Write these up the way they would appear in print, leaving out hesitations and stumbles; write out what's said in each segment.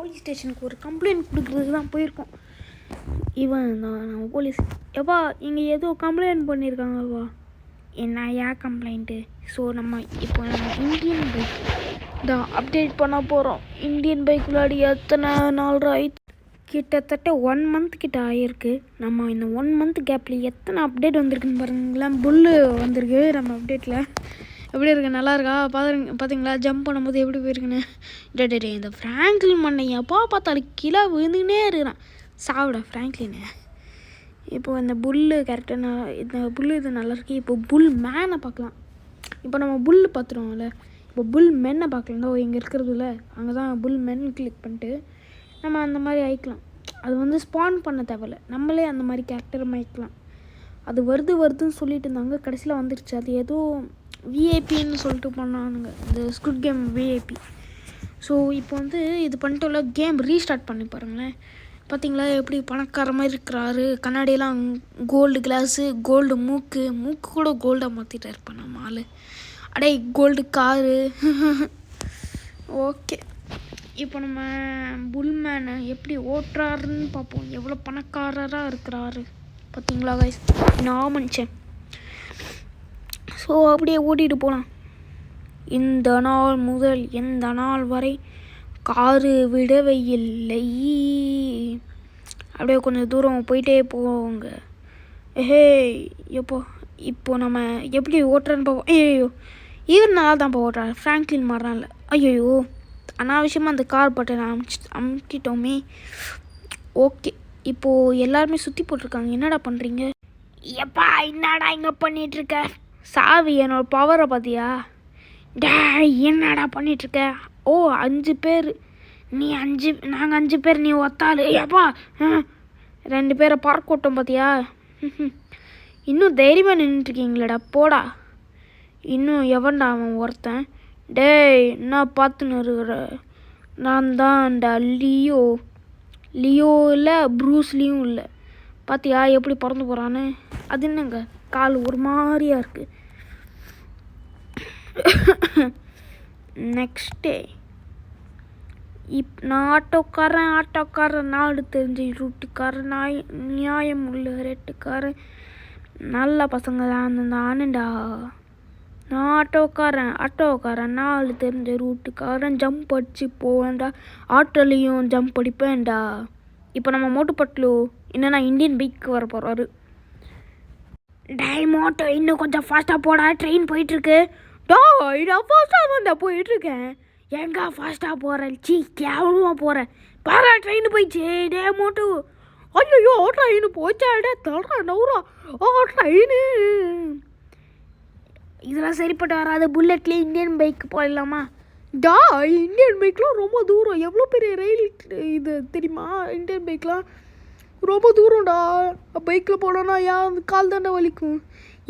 Police ஸ்டேஷனுக்கு ஒரு complaint கொடுக்குறதுக்கு தான் போயிருக்கோம். இவன் தான் நம்ம போலீஸ். எப்பா இங்கே ஏதோ கம்ப்ளைண்ட் பண்ணியிருக்காங்கப்பா. என்ன ஏன் கம்ப்ளைண்ட்டு? ஸோ நம்ம இப்போ இந்தியன் பைக் தான் அப்டேட் பண்ண போகிறோம். இந்தியன் பைக் விளையாடி எத்தனை நாள் ஆயிடுச்சு? கிட்டத்தட்ட 1 மந்த் கிட்ட ஆகிருக்கு. நம்ம இந்த 1 மந்த் கேப்பில் எத்தனை அப்டேட் வந்திருக்குன்னு பாருங்களேன். புல்லு வந்திருக்கு நம்ம அப்டேட்டில். எப்படி இருக்கு? நல்லா இருக்கா? பார்த்தீங்களா ஜம்ப் பண்ணும்போது எப்படி போயிருக்குன்னு? டே இந்த ஃப்ராங்க்லின் மண்ணை எப்போ பார்த்தாலும் கீழே விழுந்துக்கினே இருக்கிறான். சாவிட ஃப்ராங்க்லின்னு. இப்போது இந்த புல்லு கேரக்டர் இந்த புல்லு இது நல்லாயிருக்கு. இப்போ புல் மேனை பார்க்கலாம். இப்போ நம்ம புல் பார்த்துருவோம்ல, இப்போ புல் மென்னை பார்க்கலாம். இங்கே இருக்கிறதுல அங்கே தான் புல் மென் கிளிக் பண்ணிட்டு நம்ம அந்த மாதிரி ஆயிக்கலாம். அது வந்து ஸ்பான் பண்ண தேவையில்ல, நம்மளே அந்த மாதிரி கேரக்டர் ஆயிக்கலாம். அது வருதுன்னு சொல்லிட்டு இருந்தாங்க, கடைசியில் வந்துருச்சு. அது ஏதோ விஐபின்னு சொல்லிட்டு பண்ணானுங்க, இந்த ஸ்குட் கேம் விஐபி. ஸோ இப்போ வந்து இது பண்ணிட்டு கேம் ரீஸ்டார்ட் பண்ணி பாருங்களேன். பார்த்தீங்களா எப்படி பணக்கார மாதிரி இருக்கிறாரு. கண்ணாடியெல்லாம் கோல்டு கிளாஸு, கோல்டு மூக்கு கூட கோல்டாக மாற்றிட்டு இருப்பேன் நம்ம ஆள். அடே கோல்டு காரு. ஓகே, இப்போ நம்ம புல்மேனை எப்படி ஓட்டுறாருன்னு பார்ப்போம். எவ்வளோ பணக்காரராக இருக்கிறாரு பார்த்தீங்களா கைஸ்? நான் மனுஷன். ஸோ அப்படியே ஓட்டிகிட்டு போகலாம். இந்த நாள் முதல் எந்த நாள் வரை காரு விடவையில்லை. அப்படியே கொஞ்சம் தூரம் போயிட்டே போவோங்க. இப்போ நம்ம எப்படி ஓட்டுறன்னு பார்ப்போம். ஐயோ இவர் நல்லா தான் ஓட்டுறாரு, ஃப்ராங்க்லின் மாறுறான்ல. ஐயோ அனாவசியமாக அந்த கார் பட்டனை அமுக்கிட்டோமே. ஓகே, இப்போது எல்லாருமே சுற்றி போட்டிருக்காங்க. என்னடா பண்ணுறீங்க? எப்பா என்னடா இங்கே பண்ணிகிட்ருக்க? சாவி என்னோட பவரை பார்த்தியா? என்னடா பண்ணிகிட்ருக்க? ஓ 5 பேர், நீ 5, நாங்கள் 5 பேர், நீ ஒத்தாள். ஏப்பா 2 பேரை பார்க்க விட்டோம் பார்த்தியா? இன்னும் தைரியமாக நின்றுட்டுருக்கீங்களேடா, போடா. இன்னும் எவன்டா அவன் ஒருத்தன்? டேய் என்ன பார்த்துன்னு இருக்கிற? நான் தான்டா லியோ இல்லை, ப்ரூஸ்லியும் இல்லை. பார்த்தியா எப்படி பிறந்து போகிறான்னு? அது என்னங்க கால் ஒரு மாதிரியாக இருக்குது. நெக்ஸ்ட் டே நான் ஆட்டோக்காரன் நாடு தெரிஞ்ச ரூட்டுக்காரன், நியாயம் உள்ள ரேட்டுக்காரன், நல்ல பசங்க தான் ஆனுண்டா. நான் ஆட்டோக்காரன் நாடு தெரிஞ்ச ரூட்டுக்காரன், ஜம்ப் அடிச்சு போவேன்டா, ஆட்டோலையும் ஜம்ப் அடிப்பேன்டா. இப்போ நம்ம மோட்டு பட்லு என்னன்னா இந்தியன் பைக் வர போகிறாரு. டை மோட்டோ இன்னும் கொஞ்சம் ஃபாஸ்ட்டாக போடா, ட்ரெயின் போயிட்டுருக்கு. நான் ஃபாஸ்ட்டாக தான் போயிட்டுருக்கேன். எங்கே ஃபாஸ்ட்டாக போகிறேன்? கேவலமாக போகிறேன். பாரா ட்ரெயின் போயிடுச்சு. டே மோட்டு, ஐயோ ட்ரெயின் போச்சாடே, தடுறா நவுறா. ட்ரெயின் இதெல்லாம் சரிப்பட்டு வராது. புல்லட்லேயே இந்தியன் பைக் போயிடலாமா? இந்தியன் பைக்லாம் ரொம்ப தூரம். எவ்வளோ பெரிய ரயில் இது தெரியுமா? இந்தியன் பைக்லாம் ரொம்ப தூரம்டா. பைக்கில் போனோன்னா ஏன் கால் தாண்டா வலிக்கும்.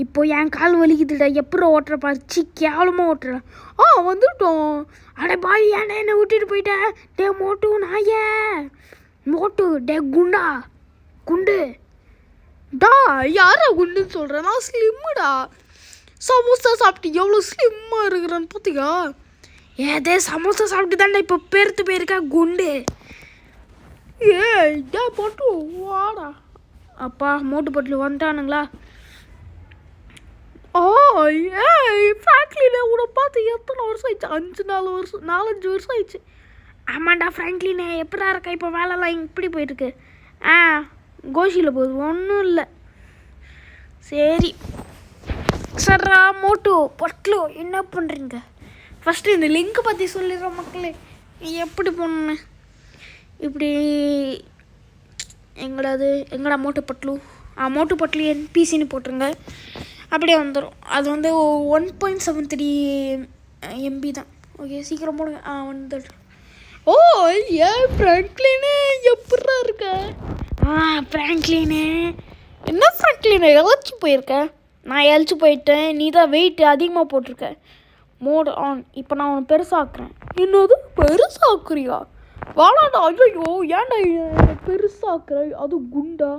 இப்போ என் கால் வலிக்குதுடா. எப்படி ஓட்டுற பாரு, கேவலமாக ஓட்டுறேன். வந்துட்டோம். அடே பாய், ஏன்டா என்னை விட்டுட்டு போயிட்டேன்? டே மோட்டு நாயே, மோட்டு டே குண்டு யாரா குண்டுன்னு சொல்கிறேன்? நான் ஸ்லிம்முடா. சமோசா சாப்பிட்டு எவ்வளோ ஸ்லிம்மாக இருக்கிறேன்னு பார்த்தியா? ஏதே சமோசா சாப்பிட்டு தாண்டா இப்போ பெருத்து போயிருக்கா குண்டு. போட்டு வாடா. அப்பா மோட்டு பட்டில் வந்துட்டானுங்களா? ஃப்ராங்க்லின் உன்னை பார்த்து எத்தனை வருஷம் ஆயிடுச்சு? 4-5 வருஷம் ஆயிடுச்சு. ஆமாண்டா ஃப்ராங்க்லின், எப்படா இருக்கா? இப்போ வேலைலாம் இப்படி போயிட்டுருக்கு. கோஷியில் போகுது, ஒன்றும் இல்லை. சரி சர்ரா மோட்டு பட்லு என்ன பண்ணுறீங்க? ஃபஸ்ட்டு இந்த லிங்க் பற்றி சொல்லிடுறோம் மக்களே, எப்படி போகணுன்னு. இப்படி எங்கடா மோட்டு பட்லு என்பிசின்னு போட்டுருங்க. அப்படியே வந்துடும். அது வந்து 1.73 MB தான். ஓகே சீக்கிரம் போடுங்க. வந்துட்டு ஃப்ராங்க்லினு எப்படா இருக்க? ஃப்ராங்க்லினு என்ன ஃப்ராங்க்லினு இழைச்சி போயிருக்க? நான் இழைச்சி போயிட்டேன். நீ தான் வெயிட் அதிகமாக போட்டிருக்க. Mode on. இப்போ நான் உன்னை பெருசாக்குறேன். என்னது பெருசாக்குறியா? வாடாடா. ஐயோ ஏன்டா பெருசாக்குற? அது குண்டா?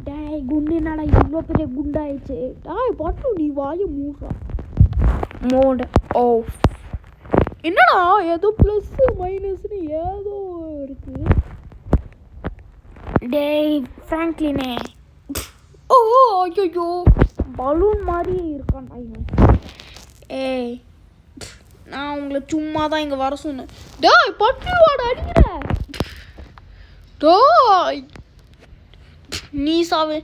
டேய் குண்டு என்னடா இவ்வளோ பெரிய குண்டாயிடுச்சு? பட்டு நீ வாய மூடுறா. Mode of. என்னடா ஏதோ ப்ளஸ் மைனஸ்னு ஏதோ இருக்கு. டேய் ஃப்ராங்க்லினே, ஓ ஐயோ பலூன் மாதிரி இருக்கான்டா இவன். ஏய் நான் உங்களை சும்மா தான் இங்கே வர சொன்னேன். டேய் பட்டு வாட அடிக்கிற. டேய் நீ சாவே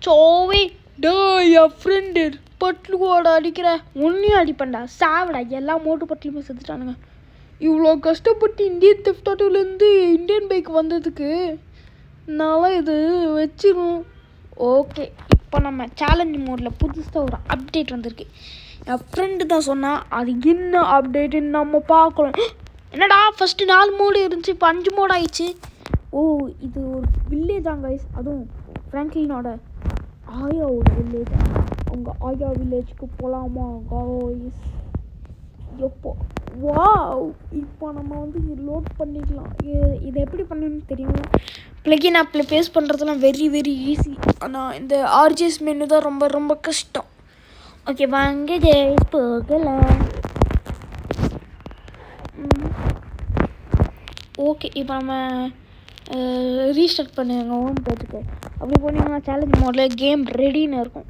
சோவே. டேய் என் ஃப்ரெண்டு பட்லுவோட அடிக்கிற. ஒன்றையும் அடிப்பேன்டா சாவிடா. எல்லா மோட்டு பட்லையுமே செத்துட்டானுங்க. இவ்வளோ கஷ்டப்பட்டு இந்தியன் தெஃப்ட் ஆட்டோலேருந்து இந்தியன் பைக் வந்ததுக்கு நான் இது வச்சிரும். ஓகே இப்போ நம்ம சேலஞ்ச் மோடில் புதுசாக ஒரு அப்டேட் வந்திருக்கு. என் ஃப்ரெண்டு தான் சொன்னால் அது என்ன அப்டேட்டுன்னு நம்ம பார்க்கலாம். என்னடா ஃபஸ்ட்டு 4 மோடு இருந்துச்சு, இப்போ 5 மோடு ஆயிடுச்சு. ஓ இது ஒரு வில்லேஜ் தான் கைஸ். அதுவும் ஃப்ராங்க்லினோட ஆயாவோட வில்லேஜ். அவங்க ஆயா வில்லேஜுக்கு போகலாமா கைஸ்? எப்போ வாவ் இப்போ நம்ம வந்து லோட் பண்ணிக்கலாம். இதை எப்படி பண்ணணும்னு தெரியும். ப்ளகின் ஆப்பில் பேஸ்ட் பண்ணுறதுலாம் வெரி ஈஸி. ஆனால் இந்த ஆர்ஜிஎஸ் மெனு தான் ரொம்ப கஷ்டம். ஓகே வாங்க கைஸ் போகலாம். ஓகே இப்போ நம்ம ரீஸ்டார்ட் பண்ணுங்க ஹோம் பேஜுக்கு. அப்படி போனீங்கன்னா சேலஞ்ச் மோடில் கேம் ரெடின்னு இருக்கும்.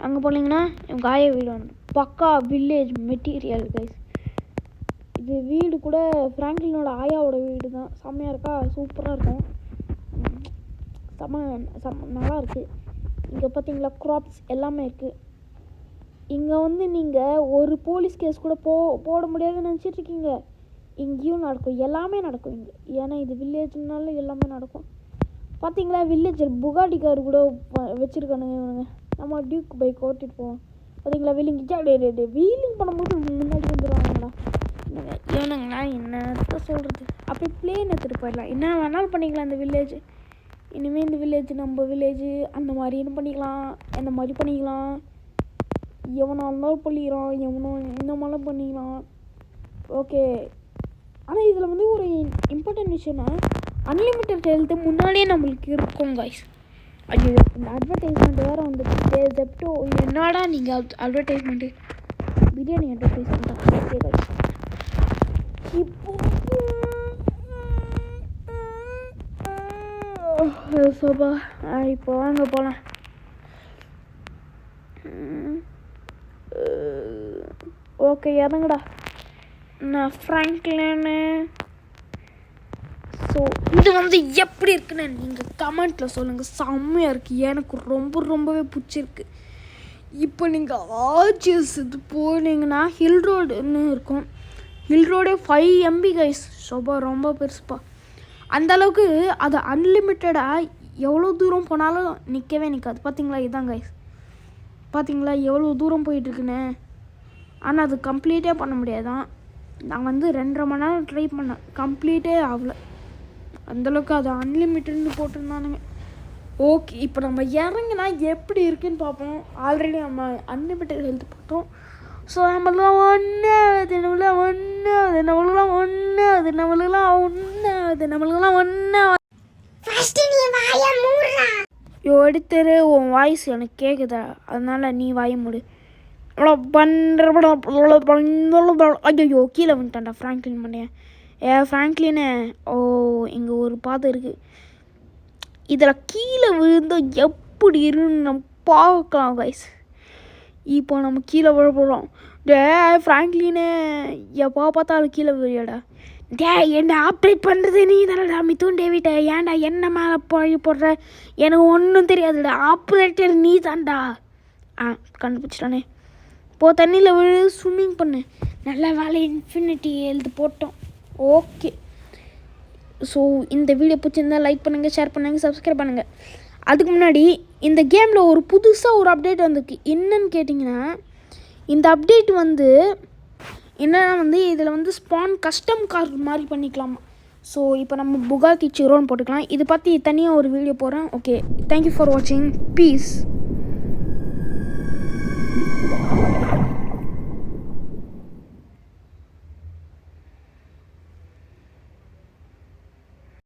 அங்கே போனீங்கன்னா எங்கள் ஆயா வீடு வந்து பக்கா வில்லேஜ் மெட்டீரியல் கைஸ். இது வீடு கூட ஃப்ராங்க்லினோட ஆயாவோட வீடு தான். செம்மையாக இருக்கா, சூப்பராக இருக்கும், நல்லா இருக்குது. இங்கே பார்த்தீங்களா க்ராப்ஸ் எல்லாமே இருக்குது. இங்கே வந்து நீங்கள் ஒரு போலீஸ் கேஸ் கூட போட முடியாதுன்னு நினச்சிட்ருக்கீங்க. இங்கேயும் நடக்கும், எல்லாமே நடக்கும் இங்கே. ஏன்னா இது வில்லேஜ்னால எல்லாமே நடக்கும். பார்த்தீங்களா வில்லேஜர் புகாட்டி கார் கூட வச்சுருக்கானுங்க இவனுங்க. நம்ம டியூக் பைக் ஓட்டிகிட்டு போவோம். பார்த்தீங்களா வீலிங் பண்ணும்போது முன்னாடி வந்துடுவாங்களா இவனுங்களா. என்னத்த சொல்கிறது, அப்படியே பிளேன் எடுத்துகிட்டு போயிடலாம். என்ன வேணாலும் பண்ணிக்கலாம் இந்த வில்லேஜ். இனிமேல் இந்த வில்லேஜ் நம்ம வில்லேஜ் அந்த மாதிரின்னு பண்ணிக்கலாம், இந்த மாதிரி பண்ணிக்கலாம். எவனாக இருந்தாலும் பண்ணிக்கிறான், எவனோ இந்த மாதிரிலாம் பண்ணிக்கலாம். ஓகே ஆனால் இதில் வந்து ஒரு இம்பார்ட்டன்ட் விஷயம்னா அன்லிமிட்டட் ஹெல்த்து முன்னாடியே நம்மளுக்கு இருக்கும் கைஸ். ஐயோ இந்த அட்வர்டைஸ்மெண்ட் வேறு வந்துட்டு ஜெப்டோ. என்னடா நீங்கள் அட்வர்டைஸ்மெண்ட்டு பிரியாணி அட்வர்டைஸ்மெண்ட்டாக ஓகே கைஸ். இப்போ சோபா இப்போ வாங்க போகலாம். ஓகே இறங்குடா. நான் ஃப்ராங்க்லின்னு. ஸோ இது வந்து எப்படி இருக்குன்னு நீங்கள் கமெண்ட்டில் சொல்லுங்கள். செம்மையாக இருக்குது, எனக்கு ரொம்பவே பிடிச்சிருக்கு. இப்போ நீங்கள் ஆர்ஜிஎஸ் இது போனீங்கன்னா ஹில் ரோடுன்னு இருக்கும். ஹில் ரோடே 5 MB கைஸ். சோபா ரொம்ப பெருசுப்பா. அந்தளவுக்கு அது அன்லிமிட்டடாக எவ்வளோ தூரம் போனாலும் நிற்கவே நிற்காது. பார்த்தீங்களா இதுதான் கைஸ், பார்த்தீங்களா எவ்வளோ தூரம் போயிட்டுருக்குன்னு. ஆனால் அது கம்ப்ளீட்டே பண்ண முடியாதான். நான் வந்து 2.5 மணி நேரம் ட்ரை பண்ணேன், கம்ப்ளீட்டே ஆகலை. அந்தளவுக்கு அது அன்லிமிட்டட்னு போட்டிருந்தானுங்க. ஓகே இப்போ நம்ம இறங்கினா எப்படி இருக்குன்னு பார்ப்போம். ஆல்ரெடி நம்ம அன்லிமிட்டட் ஹெல்த் பார்த்தோம். ஸோ நம்மளுக்குலாம் ஒன்றாவது எடுத்துரு. உன் வாய்ஸ் எனக்கு கேட்குதா, அதனால நீ வாய மூடு. ஐயோ கீழே வந்துட்டான்டா ஃப்ராங்க்லின் பண்ணேன். ஃப்ராங்க்லினு ஓ இங்கே ஒரு பாதை இருக்குது. இதில் கீழே விழுந்தால் எப்படி இருக்குன்னு நம்ம பார்க்கலாம் கைஸ். இப்போ நம்ம கீழே விழ போகிறோம். ஃப்ராங்க்லினு எப்போ பார்த்தாலும் கீழே விழியாடா. என்ன ஆப்ரேட் பண்ணுறது நீ தானடா மிதுன் டேவிட்ட. ஏன்டா என்ன மேலே போடுற, எனக்கு ஒன்றும் தெரியாதுடா. ஆப்ரேட்டர் நீ தான்டா. கண்டுபிடிச்சிட்டானே. இப்போது தண்ணியில் விழு, ஸ்விம்மிங் பண்ணு. நல்ல வேலை இன்ஃபினிட்டி எழுது போட்டோம். ஓகே ஸோ இந்த வீடியோ பிடிச்சிருந்தா லைக் பண்ணுங்கள், ஷேர் பண்ணுங்கள், சப்ஸ்கிரைப் பண்ணுங்கள். அதுக்கு முன்னாடி இந்த கேமில் ஒரு புதுசாக ஒரு அப்டேட் வந்திருக்கு. என்னன்னு கேட்டிங்கன்னா இந்த அப்டேட் வந்து என்னென்னா வந்து இதில் வந்து ஸ்பான் கஸ்டம் கார் மாதிரி பண்ணிக்கலாமா. ஸோ இப்போ நம்ம புகாட்டி சிரோன்னு போட்டுக்கலாம். இது பற்றி தனியாக ஒரு வீடியோ போடுறேன். ஓகே தேங்க்யூ ஃபார் வாட்சிங். பீஸ்.